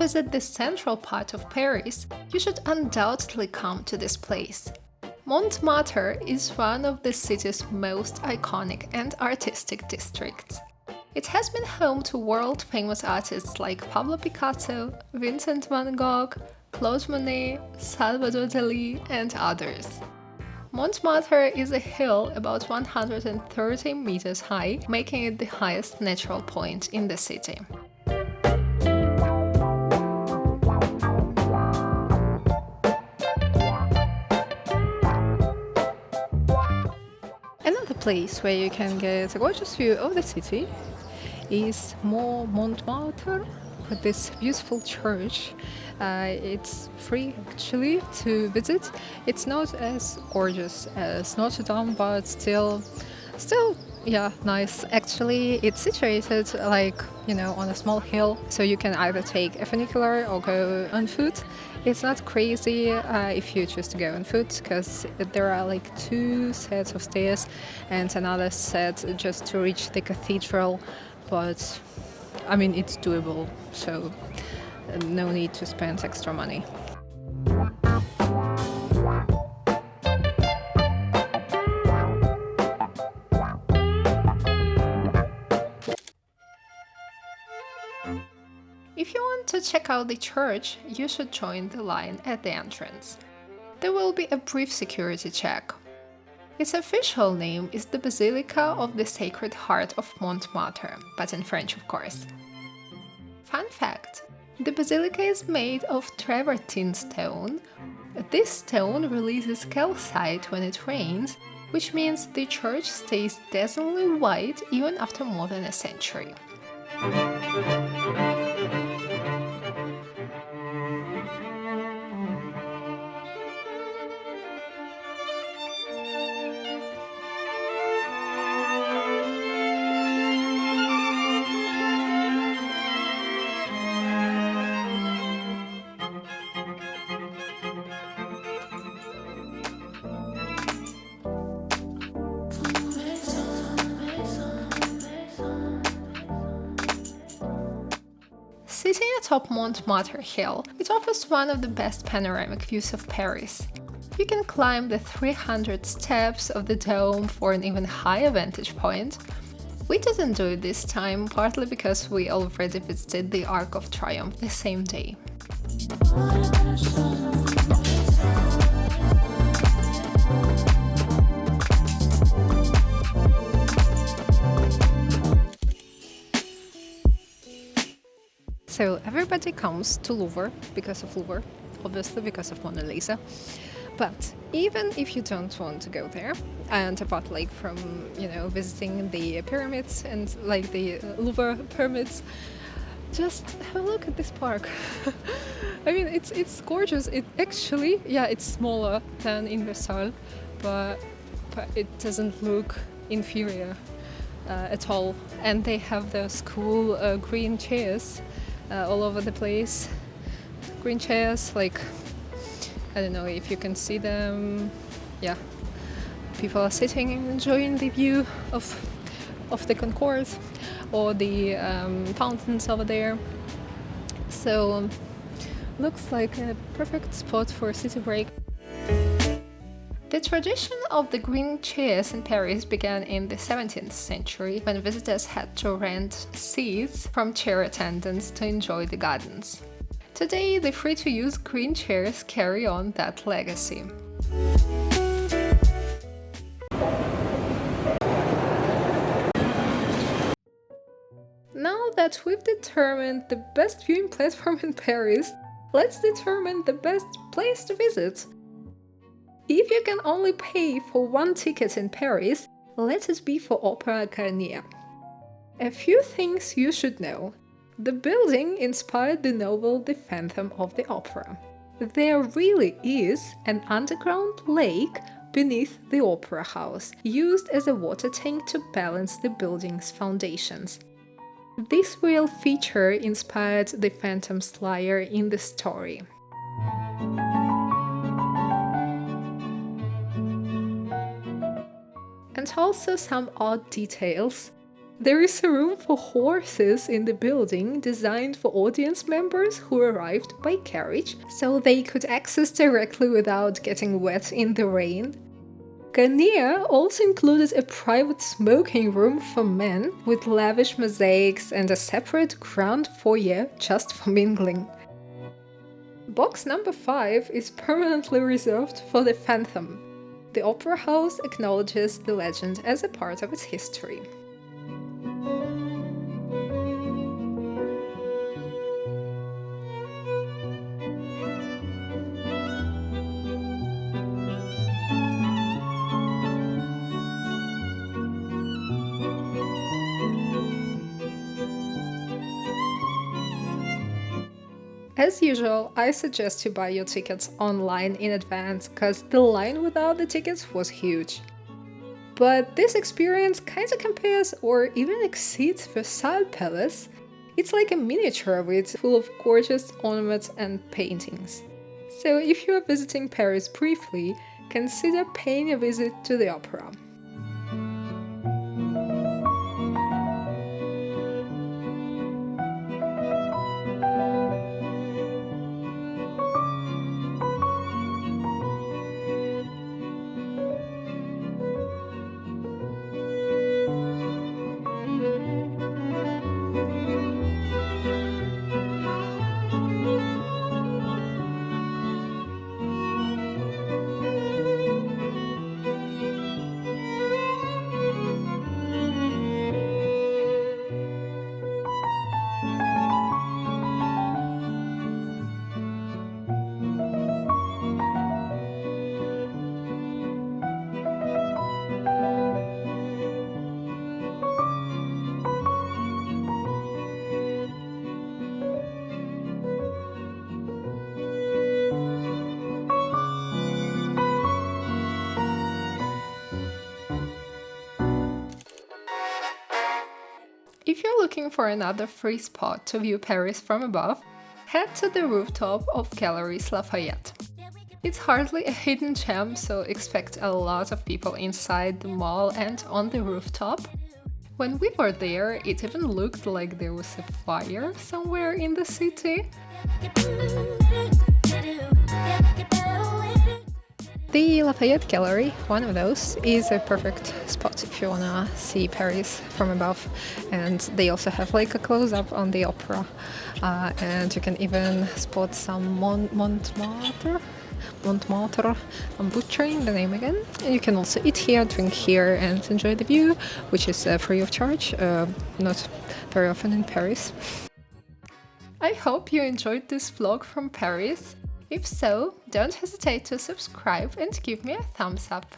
visit the central part of Paris, you should undoubtedly come to this place. Montmartre is one of the city's most iconic and artistic districts. It has been home to world-famous artists like Pablo Picasso, Vincent van Gogh, Claude Monet, Salvador Dali, and others. Montmartre is a hill about 130 meters high, making it the highest natural point in the city. Another place where you can get a gorgeous view of the city is Montmartre, with this beautiful church. It's free actually to visit. It's not as gorgeous as Notre Dame, but still, yeah, nice. Actually, it's situated on a small hill, so you can either take a funicular or go on foot. It's not crazy if you choose to go on foot, because there are like 2 sets of stairs and another set just to reach the cathedral. But I mean, it's doable, so no need to spend extra money. If you want to check out the church, you should join the line at the entrance. There will be a brief security check. Its official name is the Basilica of the Sacred Heart of Montmartre, but in French, of course. Fun fact: the basilica is made of travertine stone. This stone releases calcite when it rains, which means the church stays dazzlingly white even after more than a century. Sitting atop Montmartre Hill, it offers one of the best panoramic views of Paris. You can climb the 300 steps of the dome for an even higher vantage point. We didn't do it this time, partly because we already visited the Arc of Triumph the same day. So everybody comes to Louvre because of Louvre, obviously because of Mona Lisa. But even if you don't want to go there, and apart from visiting the pyramids and the Louvre pyramids, just have a look at this park. I mean, it's gorgeous. It actually, it's smaller than in Versailles, but it doesn't look inferior at all. And they have those cool green chairs all over the place. Green chairs, I don't know if you can see them. Yeah, people are sitting and enjoying the view of the concourse or the fountains over there. So looks like a perfect spot for a city break. The tradition of the green chairs in Paris began in the 17th century, when visitors had to rent seats from chair attendants to enjoy the gardens. Today, the free-to-use green chairs carry on that legacy. Now that we've determined the best viewing platform in Paris, let's determine the best place to visit. If you can only pay for one ticket in Paris, let it be for Opera Garnier. A few things you should know. The building inspired the novel The Phantom of the Opera. There really is an underground lake beneath the opera house, used as a water tank to balance the building's foundations. This real feature inspired the Phantom's lyre in the story. And also some odd details. There is a room for horses in the building designed for audience members who arrived by carriage, so they could access directly without getting wet in the rain. Garnier also included a private smoking room for men with lavish mosaics and a separate ground foyer just for mingling. Box number 5 is permanently reserved for the Phantom. The opera house acknowledges the legend as a part of its history. As usual, I suggest you buy your tickets online in advance, because the line without the tickets was huge. But this experience kinda compares or even exceeds Versailles Palace. It's like a miniature of it, full of gorgeous ornaments and paintings. So if you are visiting Paris briefly, consider paying a visit to the opera. If you're looking for another free spot to view Paris from above, head to the rooftop of Galeries Lafayette. It's hardly a hidden gem, so expect a lot of people inside the mall and on the rooftop. When we were there, it even looked like there was a fire somewhere in the city. The Lafayette Gallery, one of those, is a perfect spot if you wanna see Paris from above. And they also have like a close-up on the opera. And you can even spot some Montmartre. I'm butchering the name again. And you can also eat here, drink here, and enjoy the view, which is free of charge, not very often in Paris. I hope you enjoyed this vlog from Paris. If so, don't hesitate to subscribe and give me a thumbs up.